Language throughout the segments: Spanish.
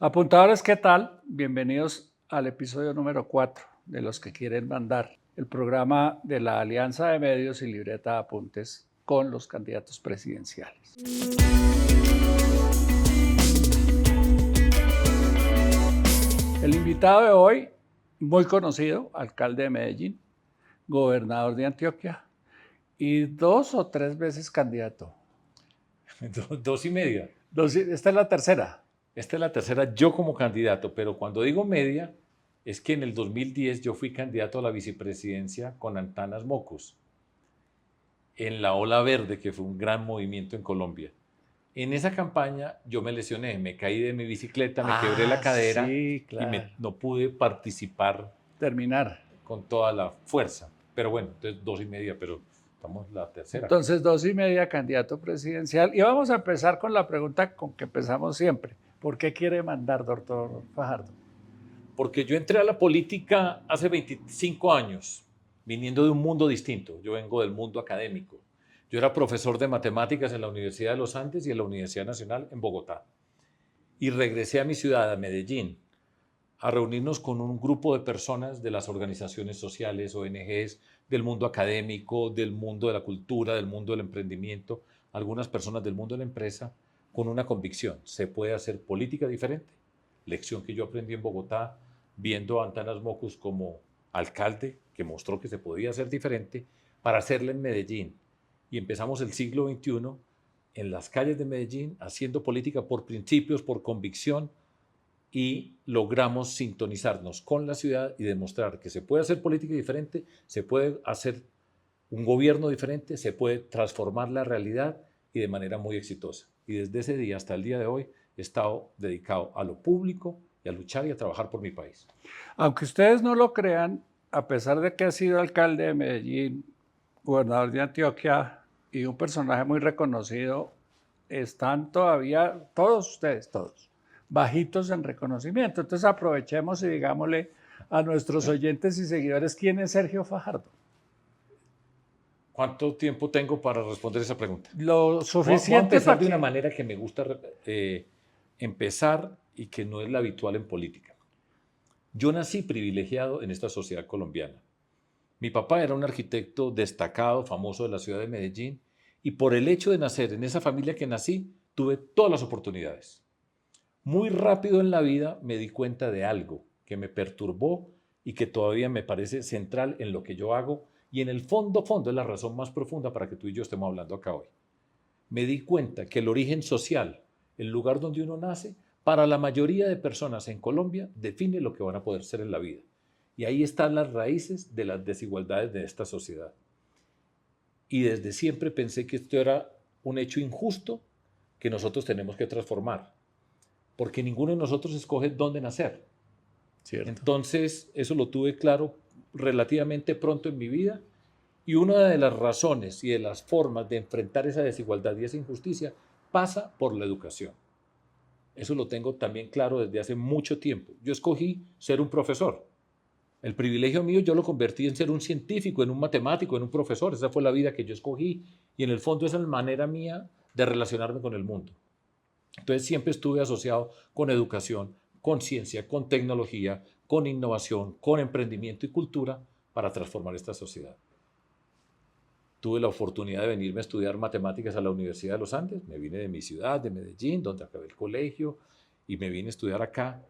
Apuntadores, ¿qué tal? Bienvenidos al episodio número 4 de Los que quieren mandar, el programa de la Alianza de Medios y Libreta de Apuntes con los candidatos presidenciales. El invitado de hoy, muy conocido, alcalde de Medellín, gobernador de Antioquia y 2 o 3 veces candidato. Dos y media. Esta es la tercera. Esta es la tercera yo como candidato, pero cuando digo media, es que en el 2010 yo fui candidato a la vicepresidencia con Antanas Mocus, en la Ola Verde, que fue un gran movimiento en Colombia. En esa campaña yo me lesioné, me caí de mi bicicleta, me quebré la cadera sí, claro. y no pude participar Terminar. con toda la fuerza. Pero bueno, entonces 2 y media, pero estamos la tercera. Entonces, 2 y media, candidato presidencial. Y vamos a empezar con la pregunta con que empezamos siempre. ¿Por qué quiere mandar, doctor Fajardo? Porque yo entré a la política hace 25 años, viniendo de un mundo distinto. Yo vengo del mundo académico. Yo era profesor de matemáticas en la Universidad de los Andes y en la Universidad Nacional en Bogotá. Y regresé a mi ciudad, a Medellín, a reunirnos con un grupo de personas de las organizaciones sociales, ONGs, del mundo académico, del mundo de la cultura, del mundo del emprendimiento, algunas personas del mundo de la empresa, con una convicción: se puede hacer política diferente. Lección que yo aprendí en Bogotá, viendo a Antanas Mocus como alcalde, que mostró que se podía hacer diferente, para hacerla en Medellín. Y empezamos el siglo XXI en las calles de Medellín, haciendo política por principios, por convicción, y logramos sintonizarnos con la ciudad y demostrar que se puede hacer política diferente, se puede hacer un gobierno diferente, se puede transformar la realidad y de manera muy exitosa. Y desde ese día hasta el día de hoy he estado dedicado a lo público y a luchar y a trabajar por mi país. Aunque ustedes no lo crean, a pesar de que ha sido alcalde de Medellín, gobernador de Antioquia y un personaje muy reconocido, están todavía todos ustedes, todos, bajitos en reconocimiento. Entonces aprovechemos y digámosle a nuestros oyentes y seguidores quién es Sergio Fajardo. ¿Cuánto tiempo tengo para responder esa pregunta? Lo suficiente. Voy a empezar para de una que... manera que me gusta empezar y que no es la habitual en política. Yo nací privilegiado en esta sociedad colombiana. Mi papá era un arquitecto destacado, famoso de la ciudad de Medellín, y por el hecho de nacer en esa familia que nací, tuve todas las oportunidades. Muy rápido en la vida me di cuenta de algo que me perturbó y que todavía me parece central en lo que yo hago, y en el fondo es la razón más profunda para que tú y yo estemos hablando acá hoy. Me di cuenta que el origen social, el lugar donde uno nace, para la mayoría de personas en Colombia define lo que van a poder ser en la vida. Y ahí están las raíces de las desigualdades de esta sociedad. Y desde siempre pensé que esto era un hecho injusto que nosotros tenemos que transformar, porque ninguno de nosotros escoge dónde nacer. Cierto. Entonces, eso lo tuve claro relativamente pronto en mi vida, y una de las razones y de las formas de enfrentar esa desigualdad y esa injusticia pasa por la educación. Eso lo tengo también claro desde hace mucho tiempo. Yo escogí ser un profesor. El privilegio mío yo lo convertí en ser un científico, en un matemático, en un profesor. Esa fue la vida que yo escogí, y en el fondo esa es la manera mía de relacionarme con el mundo. Entonces siempre estuve asociado con educación, con ciencia, con tecnología, con innovación, con emprendimiento y cultura para transformar esta sociedad. Tuve la oportunidad de venirme a estudiar matemáticas a la Universidad de los Andes. Me vine de mi ciudad, de Medellín, donde acabé el colegio, y me vine a estudiar acá.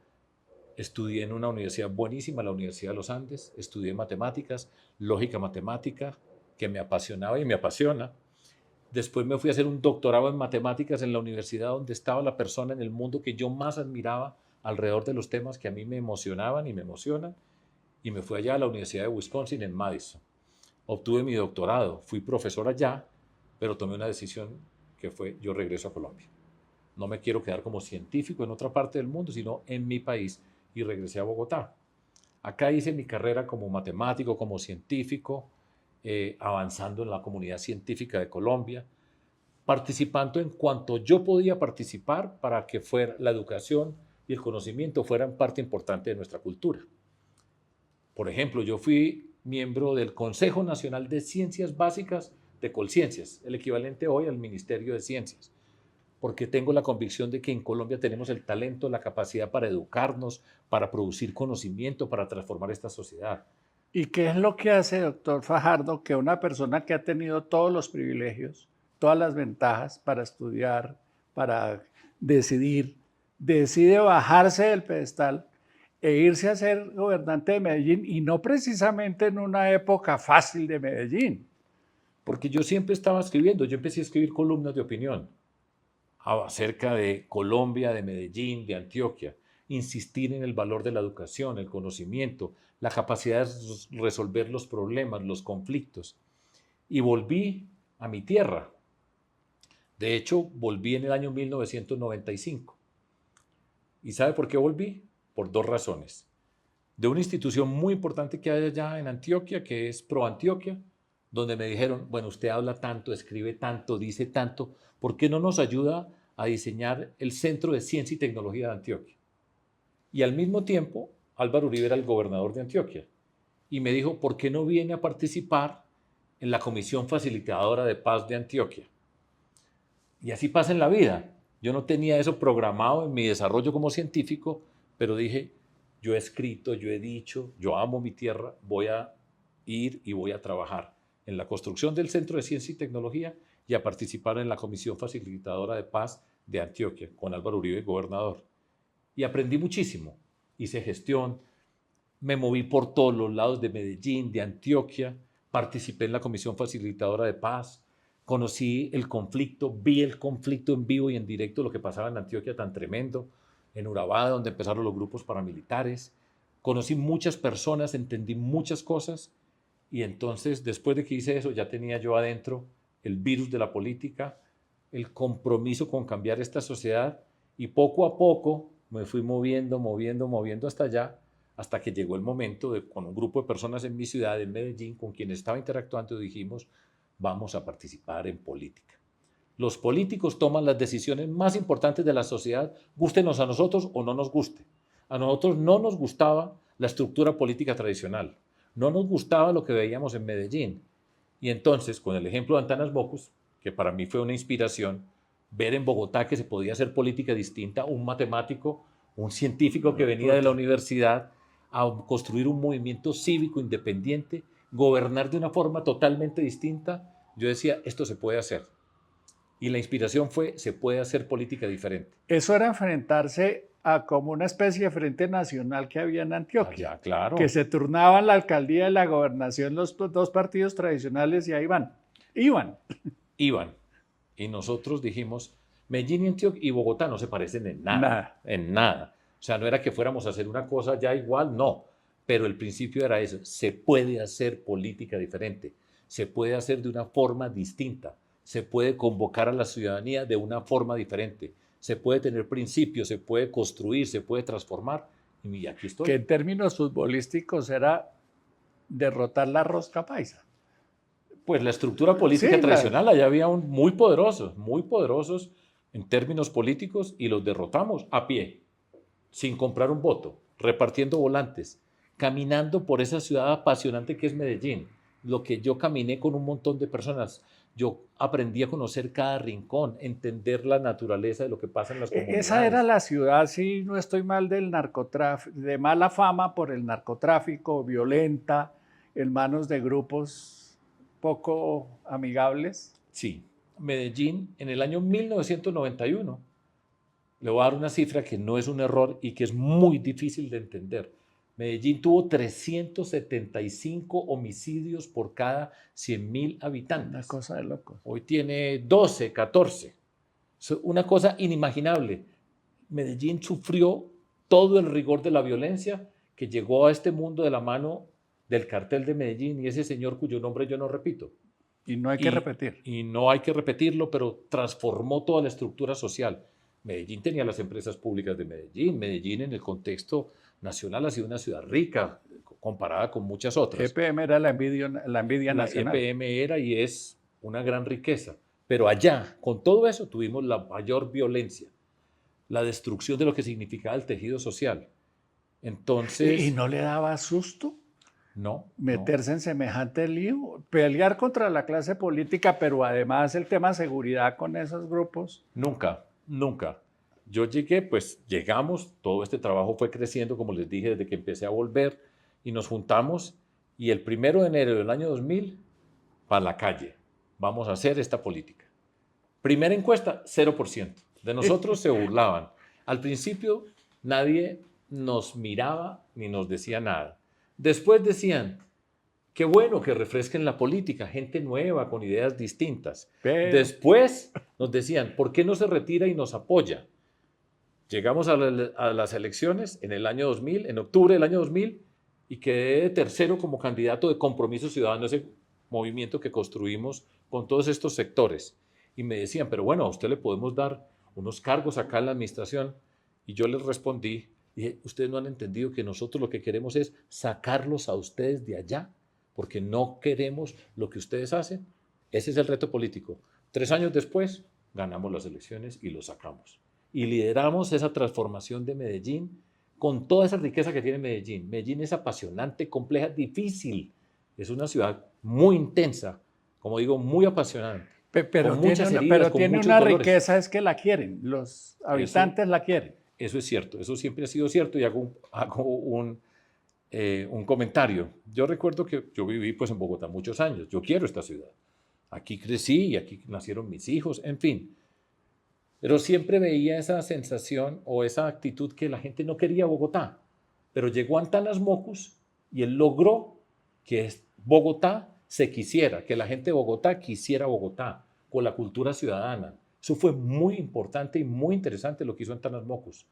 Estudié en una universidad buenísima, la Universidad de los Andes. Estudié matemáticas, lógica matemática, que me apasionaba y me apasiona. Después me fui a hacer un doctorado en matemáticas en la universidad donde estaba la persona en el mundo que yo más admiraba alrededor de los temas que a mí me emocionaban y me emocionan. Y me fui allá a la Universidad de Wisconsin en Madison. Obtuve mi doctorado, fui profesor allá, pero tomé una decisión que fue: yo regreso a Colombia. No me quiero quedar como científico en otra parte del mundo, sino en mi país, y regresé a Bogotá. Acá hice mi carrera como matemático, como científico, avanzando en la comunidad científica de Colombia, participando en cuanto yo podía participar para que fuera la educación y el conocimiento fueran parte importante de nuestra cultura. Por ejemplo, yo fui miembro del Consejo Nacional de Ciencias Básicas de Colciencias, el equivalente hoy al Ministerio de Ciencias. porque tengo la convicción de que en Colombia tenemos el talento, la capacidad para educarnos, para producir conocimiento, para transformar esta sociedad. ¿Y qué es lo que hace, doctor Fajardo, que una persona que ha tenido todos los privilegios, todas las ventajas para estudiar, para decidir, decide bajarse del pedestal e irse a ser gobernante de Medellín y no precisamente en una época fácil de Medellín? Porque yo siempre estaba escribiendo, yo empecé a escribir columnas de opinión acerca de Colombia, de Medellín, de Antioquia, insistir en el valor de la educación, el conocimiento, la capacidad de resolver los problemas, los conflictos. Y volví a mi tierra. De hecho, volví en el año 1995. ¿Y sabe por qué volví? Por dos razones. De una institución muy importante que hay allá en Antioquia, que es ProAntioquia, donde me dijeron, bueno, usted habla tanto, escribe tanto, dice tanto, ¿por qué no nos ayuda a diseñar el Centro de Ciencia y Tecnología de Antioquia? Y al mismo tiempo, Álvaro Uribe era el gobernador de Antioquia. Y me dijo, ¿por qué no viene a participar en la Comisión Facilitadora de Paz de Antioquia? Y así pasa en la vida. Yo no tenía eso programado en mi desarrollo como científico, pero dije, yo he escrito, yo he dicho, yo amo mi tierra, voy a ir y voy a trabajar en la construcción del Centro de Ciencia y Tecnología y a participar en la Comisión Facilitadora de Paz de Antioquia, con Álvaro Uribe, gobernador. Y aprendí muchísimo. Hice gestión, me moví por todos los lados de Medellín, de Antioquia, participé en la Comisión Facilitadora de Paz, conocí el conflicto, vi el conflicto en vivo y en directo, lo que pasaba en Antioquia tan tremendo, en Urabá, donde empezaron los grupos paramilitares. Conocí muchas personas, entendí muchas cosas y entonces, después de que hice eso, ya tenía yo adentro el virus de la política, el compromiso con cambiar esta sociedad y poco a poco me fui moviendo hasta allá, hasta que llegó el momento de, con un grupo de personas en mi ciudad, en Medellín, con quienes estaba interactuando, dijimos, vamos a participar en política. Los políticos toman las decisiones más importantes de la sociedad, gústenos a nosotros o no nos guste. A nosotros no nos gustaba la estructura política tradicional, no nos gustaba lo que veíamos en Medellín. Y entonces, con el ejemplo de Antanas Mockus, que para mí fue una inspiración, ver en Bogotá que se podía hacer política distinta, un matemático, un científico que venía de la universidad a construir un movimiento cívico independiente, gobernar de una forma totalmente distinta, yo decía, esto se puede hacer. Y la inspiración fue, se puede hacer política diferente. Eso era enfrentarse a como una especie de frente nacional que había en Antioquia, Allá, claro. que se turnaban la alcaldía y la gobernación los dos partidos tradicionales y ahí iban. Y nosotros dijimos, Medellín y Antioquia y Bogotá no se parecen en nada, en nada. O sea, no era que fuéramos a hacer una cosa ya igual, no. Pero el principio era eso, se puede hacer política diferente, se puede hacer de una forma distinta, se puede convocar a la ciudadanía de una forma diferente, se puede tener principios, se puede construir, se puede transformar. Y aquí estoy. Que en términos futbolísticos era derrotar la rosca paisa. Pues la estructura política tradicional, allá había muy poderosos en términos políticos y los derrotamos a pie, sin comprar un voto, repartiendo volantes, caminando por esa ciudad apasionante que es Medellín. Lo que yo caminé con un montón de personas, yo aprendí a conocer cada rincón, entender la naturaleza de lo que pasa en las comunidades. Esa era la ciudad, si no estoy mal, del narcotráfico, de mala fama por el narcotráfico, violenta, en manos de grupos poco amigables. Sí, Medellín en el año 1991, le voy a dar una cifra que no es un error y que es muy difícil de entender. Medellín tuvo 375 homicidios por cada 100.000 habitantes. Una cosa de locos. Hoy tiene 12, 14. Una cosa inimaginable. Medellín sufrió todo el rigor de la violencia que llegó a este mundo de la mano del cartel de Medellín y ese señor cuyo nombre yo no repito. Y no hay que repetir. Y no hay que repetirlo, pero transformó toda la estructura social. Medellín tenía las empresas públicas de Medellín. Medellín en el contexto nacional ha sido una ciudad rica comparada con muchas otras. EPM era la envidia nacional. EPM era y es una gran riqueza. Pero allá, con todo eso, tuvimos la mayor violencia, la destrucción de lo que significaba el tejido social. Entonces... ¿Y no le daba susto? No. Meterse en semejante lío, pelear contra la clase política, pero además el tema seguridad con esos grupos. Nunca. Nunca. Yo llegué, pues llegamos, todo este trabajo fue creciendo, como les dije, desde que empecé a volver y nos juntamos y el 1 de enero del año 2000, para la calle, vamos a hacer esta política. Primera encuesta, 0%. De nosotros se burlaban. Al principio nadie nos miraba ni nos decía nada. Después decían, qué bueno que refresquen la política, gente nueva con ideas distintas. Pero, Después nos decían, ¿por qué no se retira y nos apoya? Llegamos a las elecciones en el año 2000, en octubre del año 2000, y quedé tercero como candidato de Compromiso Ciudadano, ese movimiento que construimos con todos estos sectores. Y me decían, pero bueno, a usted le podemos dar unos cargos acá en la administración. Y yo les respondí, dije, ustedes no han entendido que nosotros lo que queremos es sacarlos a ustedes de allá, porque no queremos lo que ustedes hacen. Ese es el reto político. 3 años después, ganamos las elecciones y lo sacamos. Y lideramos esa transformación de Medellín con toda esa riqueza que tiene Medellín. Medellín es apasionante, compleja, difícil. Es una ciudad muy intensa, como digo, muy apasionante. pero Con tiene muchas una, heridas, pero con tiene muchos una dolores. riqueza, es que la quieren, los habitantes la quieren. Eso es cierto, eso siempre ha sido cierto y hago un comentario. Yo recuerdo que yo viví pues en Bogotá muchos años, yo quiero esta ciudad. Aquí crecí y aquí nacieron mis hijos, en fin. Pero siempre veía esa sensación o esa actitud que la gente no quería Bogotá. Pero llegó Antanas Mockus y él logró que Bogotá se quisiera, que la gente de Bogotá quisiera Bogotá, con la cultura ciudadana. Eso fue muy importante y muy interesante lo que hizo Antanas Mockus,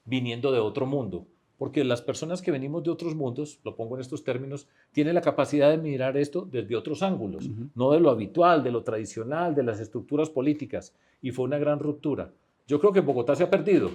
viniendo de otro mundo. Porque las personas que venimos de otros mundos, lo pongo en estos términos, tienen la capacidad de mirar esto desde otros ángulos, no de lo habitual, de lo tradicional, de las estructuras políticas. Y fue una gran ruptura. Yo creo que en Bogotá se ha perdido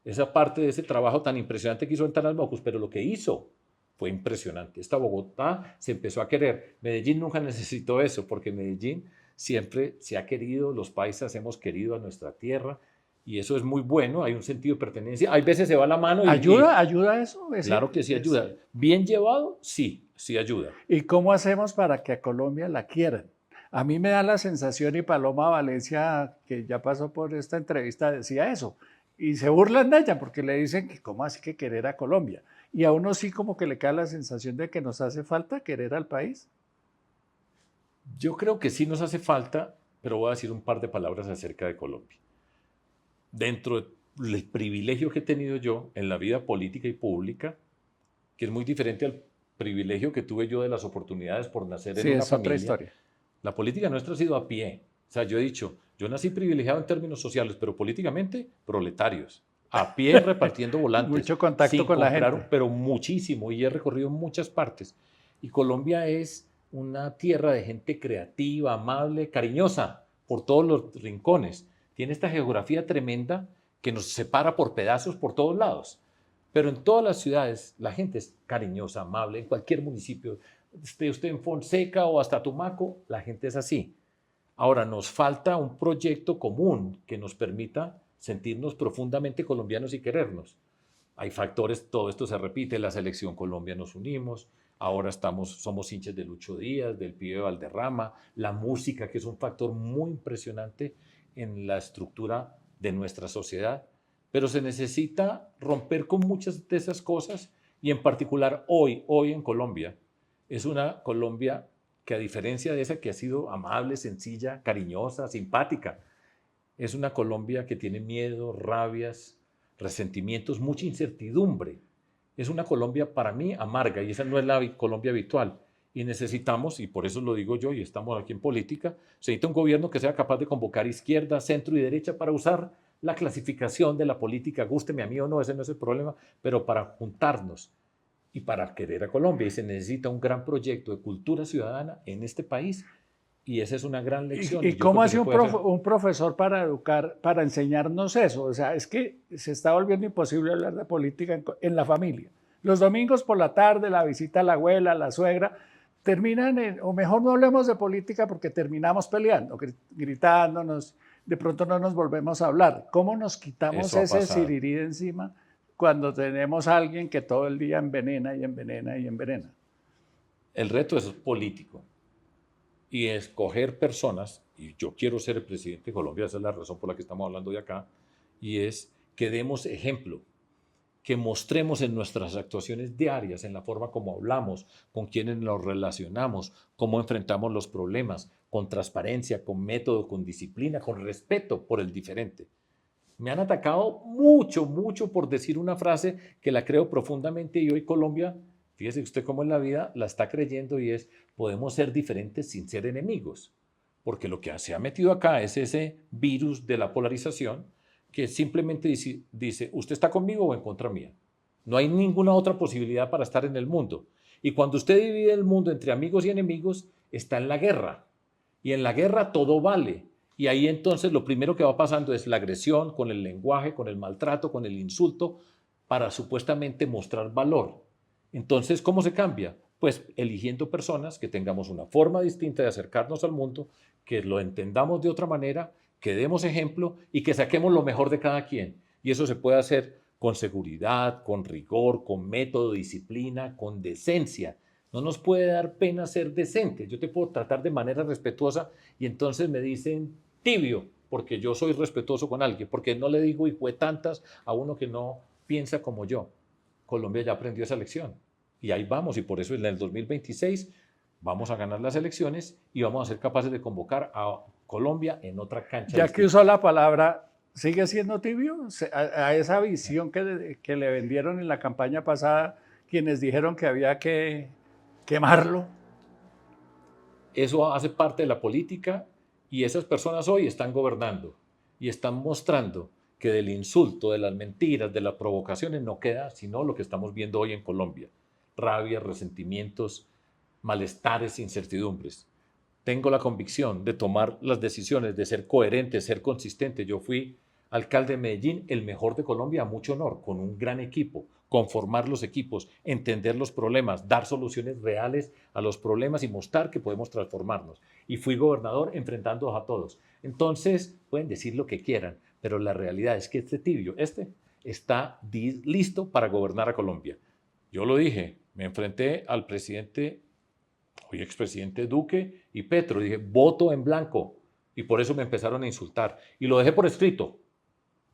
esa parte de ese trabajo tan impresionante que hizo Antanas Mockus, pero lo que hizo fue impresionante. Esta Bogotá se empezó a querer. Medellín nunca necesitó eso, porque Medellín siempre se ha querido, los paisas hemos querido a nuestra tierra, y eso es muy bueno, hay un sentido de pertenencia. Hay veces se va la mano y... ¿Ayuda eso? Claro que sí ayuda. Bien llevado, sí, sí ayuda. ¿Y cómo hacemos para que a Colombia la quieran? A mí me da la sensación, y Paloma Valencia, que ya pasó por esta entrevista, decía eso. Y se burlan de ella porque le dicen que cómo así que querer a Colombia. Y a uno sí como que le cae la sensación de que nos hace falta querer al país. Yo creo que sí nos hace falta, pero voy a decir un par de palabras acerca de Colombia. Dentro del privilegio que he tenido yo en la vida política y pública, que es muy diferente al privilegio que tuve yo de las oportunidades por nacer en una familia. Otra historia. La política nuestra ha sido a pie. O sea, yo he dicho, yo nací privilegiado en términos sociales, pero políticamente proletarios. A pie repartiendo volantes. Mucho contacto con la gente. Pero muchísimo, y he recorrido muchas partes. Y Colombia es una tierra de gente creativa, amable, cariñosa, por todos los rincones. Tiene esta geografía tremenda que nos separa por pedazos por todos lados. Pero en todas las ciudades la gente es cariñosa, amable, en cualquier municipio. Esté usted en Fonseca o hasta Tumaco, la gente es así. Ahora, nos falta un proyecto común que nos permita sentirnos profundamente colombianos y querernos. Hay factores, todo esto se repite, la selección Colombia nos unimos, ahora somos hinchas de Lucho Díaz, del Pibe Valderrama, la música, que es un factor muy impresionante en la estructura de nuestra sociedad, pero se necesita romper con muchas de esas cosas y en particular hoy en Colombia, es una Colombia que a diferencia de esa que ha sido amable, sencilla, cariñosa, simpática, es una Colombia que tiene miedo, rabias, resentimientos, mucha incertidumbre. Es una Colombia para mí amarga y esa no es la Colombia habitual. Y necesitamos, y por eso lo digo yo y estamos aquí en política, se necesita un gobierno que sea capaz de convocar izquierda, centro y derecha para usar la clasificación de la política, gústeme a mí o no, ese no es el problema, pero para juntarnos y para querer a Colombia. Y se necesita un gran proyecto de cultura ciudadana en este país y esa es una gran lección. ¿Y cómo hace un profesor para educar, para enseñarnos eso? O sea, es que se está volviendo imposible hablar de política en la familia. Los domingos por la tarde, la visita a la abuela, a la suegra, o mejor no hablemos de política porque terminamos peleando, gritándonos, de pronto no nos volvemos a hablar. ¿Cómo nos quitamos ese sirirí de encima cuando tenemos a alguien que todo el día envenena y envenena y envenena? El reto es político y escoger personas, y yo quiero ser el presidente de Colombia, esa es la razón por la que estamos hablando de acá, y es que demos ejemplo, que mostremos en nuestras actuaciones diarias, en la forma como hablamos, con quienes nos relacionamos, cómo enfrentamos los problemas, con transparencia, con método, con disciplina, con respeto por el diferente. Me han atacado mucho, mucho por decir una frase que la creo profundamente y hoy Colombia, fíjese usted cómo en la vida la está creyendo y es, podemos ser diferentes sin ser enemigos. Porque lo que se ha metido acá es ese virus de la polarización que simplemente dice, ¿usted está conmigo o en contra mía? No hay ninguna otra posibilidad para estar en el mundo. Y cuando usted divide el mundo entre amigos y enemigos, está en la guerra. Y en la guerra todo vale. Y ahí entonces lo primero que va pasando es la agresión con el lenguaje, con el maltrato, con el insulto, para supuestamente mostrar valor. Entonces, ¿cómo se cambia? Pues eligiendo personas que tengamos una forma distinta de acercarnos al mundo, que lo entendamos de otra manera, que demos ejemplo y que saquemos lo mejor de cada quien. Y eso se puede hacer con seguridad, con rigor, con método, disciplina, con decencia. No nos puede dar pena ser decentes. Yo te puedo tratar de manera respetuosa y entonces me dicen tibio, porque yo soy respetuoso con alguien, porque no le digo hijo de tantas a uno que no piensa como yo. Colombia ya aprendió esa lección y ahí vamos, y por eso en el 2026 vamos a ganar las elecciones y vamos a ser capaces de convocar a Colombia en otra cancha Ya que distinta. usó la palabra, ¿sigue siendo tibio? A esa visión que le vendieron en la campaña pasada, quienes dijeron que había que quemarlo. Eso hace parte de la política y esas personas hoy están gobernando y están mostrando que del insulto, de las mentiras, de las provocaciones no queda sino lo que estamos viendo hoy en Colombia. Rabia, resentimientos, malestares, incertidumbres. Tengo la convicción de tomar las decisiones, de ser coherente, ser consistente. Yo fui alcalde de Medellín, el mejor de Colombia, a mucho honor, con un gran equipo, conformar los equipos, entender los problemas, dar soluciones reales a los problemas y mostrar que podemos transformarnos. Y fui gobernador enfrentando a todos. Entonces, pueden decir lo que quieran, pero la realidad es que este tibio, está listo para gobernar a Colombia. Yo lo dije, me enfrenté al presidente, hoy expresidente Duque y Petro, dije, voto en blanco. Y por eso me empezaron a insultar. Y lo dejé por escrito.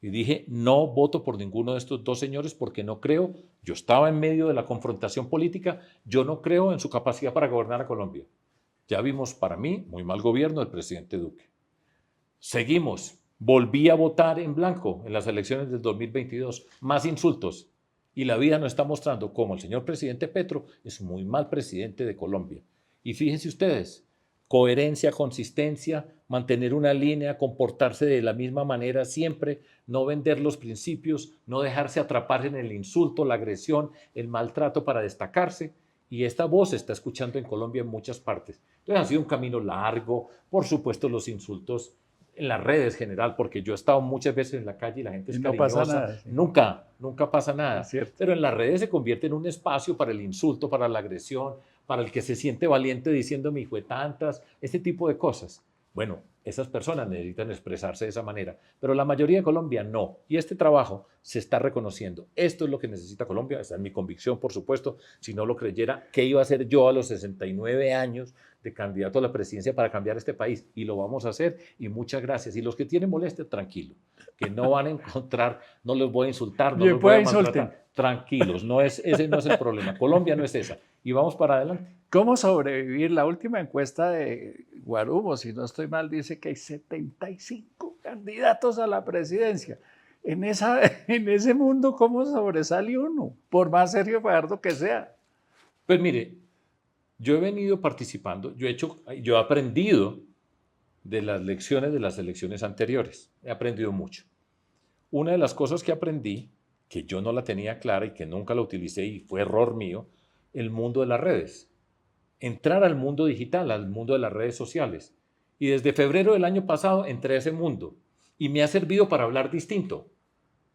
Y dije, no voto por ninguno de estos dos señores porque no creo, yo estaba en medio de la confrontación política, yo no creo en su capacidad para gobernar a Colombia. Ya vimos, para mí, muy mal gobierno del presidente Duque. Seguimos, volví a votar en blanco en las elecciones del 2022, más insultos. Y la vida nos está mostrando cómo el señor presidente Petro es muy mal presidente de Colombia. Y fíjense ustedes, coherencia, consistencia, mantener una línea, comportarse de la misma manera siempre, no vender los principios, no dejarse atrapar en el insulto, la agresión, el maltrato para destacarse. Y esta voz se está escuchando en Colombia en muchas partes. Entonces ha sido un camino largo, por supuesto los insultos en las redes general, porque yo he estado muchas veces en la calle y la gente es Y no pasa cariñosa, nada. Sí, nunca pasa es nada, cierto. pero en las redes se convierte en un espacio para el insulto, para la agresión, para el que se siente valiente diciendo mi hijo de tantas, este tipo de cosas. Bueno, esas personas necesitan expresarse de esa manera, pero la mayoría de Colombia no, y este trabajo se está reconociendo. Esto es lo que necesita Colombia, esa es mi convicción, por supuesto. Si no lo creyera, ¿qué iba a hacer yo a los 69 años de candidato a la presidencia para cambiar este país? Y lo vamos a hacer, y muchas gracias. Y los que tienen molestia, tranquilo, que no van a encontrar, no los voy a insultar, no Bien, los voy a pues insulten. maltratar. Tranquilos, ese no es el problema. Colombia no es esa. Y vamos para adelante. ¿Cómo sobrevivir? La última encuesta de Guarumo, si no estoy mal, dice que hay 75 candidatos a la presidencia. En ese mundo, ¿cómo sobresale uno? Por más serio Fajardo que sea. Pues mire, yo he venido participando, yo he aprendido de las lecciones de las elecciones anteriores. He aprendido mucho. Una de las cosas que aprendí, que yo no la tenía clara y que nunca la utilicé y fue error mío, el mundo de las redes. Entrar al mundo digital, al mundo de las redes sociales. Y desde febrero del año pasado entré a ese mundo y me ha servido para hablar distinto,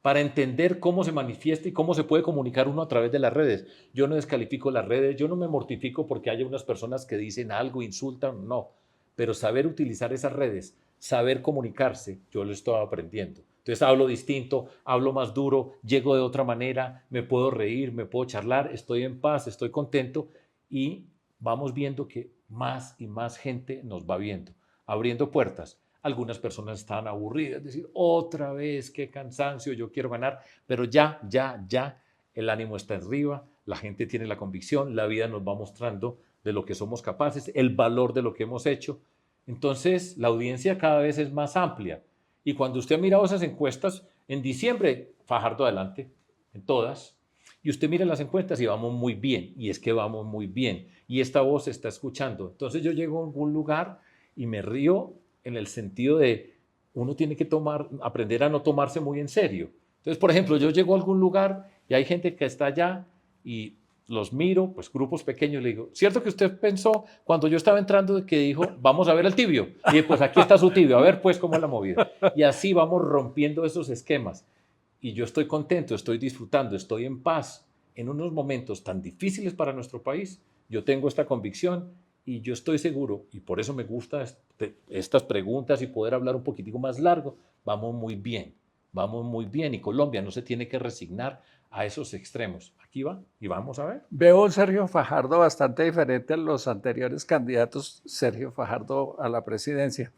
para entender cómo se manifiesta y cómo se puede comunicar uno a través de las redes. Yo no descalifico las redes, yo no me mortifico porque haya unas personas que dicen algo, insultan, no. Pero saber utilizar esas redes, saber comunicarse, yo lo estoy aprendiendo. Entonces hablo distinto, hablo más duro, llego de otra manera, me puedo reír, me puedo charlar, estoy en paz, estoy contento y vamos viendo que más y más gente nos va viendo, abriendo puertas. Algunas personas estaban aburridas, es decir, otra vez, qué cansancio, yo quiero ganar, pero ya, el ánimo está arriba, la gente tiene la convicción, la vida nos va mostrando de lo que somos capaces, el valor de lo que hemos hecho. Entonces, la audiencia cada vez es más amplia. Y cuando usted ha mirado esas encuestas, en diciembre, Fajardo adelante, en todas, y usted mira las encuestas y vamos muy bien, y es que vamos muy bien, y esta voz se está escuchando. Entonces yo llego a algún lugar y me río en el sentido de uno tiene que aprender a no tomarse muy en serio. Entonces, por ejemplo, yo llego a algún lugar y hay gente que está allá y los miro, pues grupos pequeños, le digo, ¿cierto que usted pensó cuando yo estaba entrando que dijo, vamos a ver el tibio? Y pues aquí está su tibio, a ver pues cómo es la movida. Y así vamos rompiendo esos esquemas. Y yo estoy contento, estoy disfrutando, estoy en paz en unos momentos tan difíciles para nuestro país. Yo tengo esta convicción y yo estoy seguro, y por eso me gustan estas preguntas y poder hablar un poquitico más largo, vamos muy bien, y Colombia no se tiene que resignar a esos extremos. Aquí va y vamos a ver. Veo un Sergio Fajardo bastante diferente a los anteriores candidatos, Sergio Fajardo a la presidencia.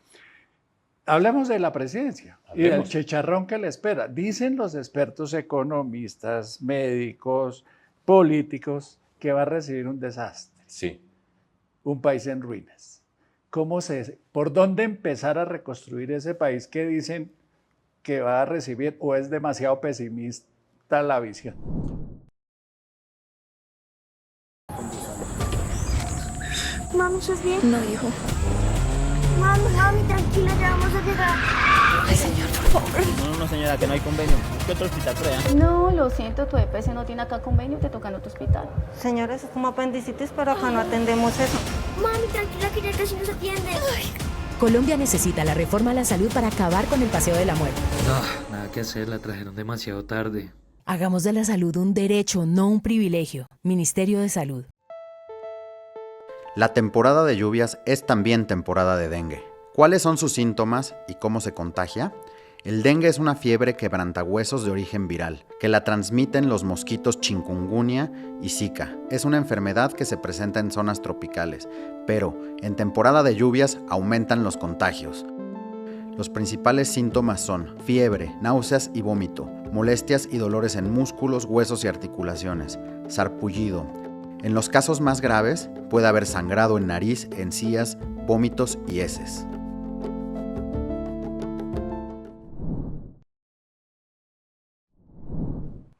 Hablemos de la presidencia y del chicharrón que le espera. Dicen los expertos economistas, médicos, políticos, que va a recibir un desastre. Sí. Un país en ruinas. ¿Por dónde empezar a reconstruir ese país que dicen que va a recibir, o es demasiado pesimista la visión? Mami, ¿estás bien? No, hijo. Mami, tranquila, ya vamos a llegar. Ay, señor, por favor. No, señora, que no hay convenio. ¿Qué otro hospital crea? No, lo siento, tu EPS no tiene acá convenio, te toca en otro hospital. Señora, eso es como apendicitis, pero acá no atendemos eso. Mami, tranquila, que ya casi nos atiende. Colombia necesita la reforma a la salud para acabar con el paseo de la muerte. No, nada que hacer, la trajeron demasiado tarde. Hagamos de la salud un derecho, no un privilegio. Ministerio de Salud. La temporada de lluvias es también temporada de dengue. ¿Cuáles son sus síntomas y cómo se contagia? El dengue es una fiebre quebrantahuesos de origen viral, que la transmiten los mosquitos chikungunya y Zika. Es una enfermedad que se presenta en zonas tropicales, pero en temporada de lluvias aumentan los contagios. Los principales síntomas son fiebre, náuseas y vómito, molestias y dolores en músculos, huesos y articulaciones, sarpullido. En los casos más graves puede haber sangrado en nariz, encías, vómitos y heces.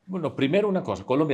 Bueno, primero una cosa, Colombia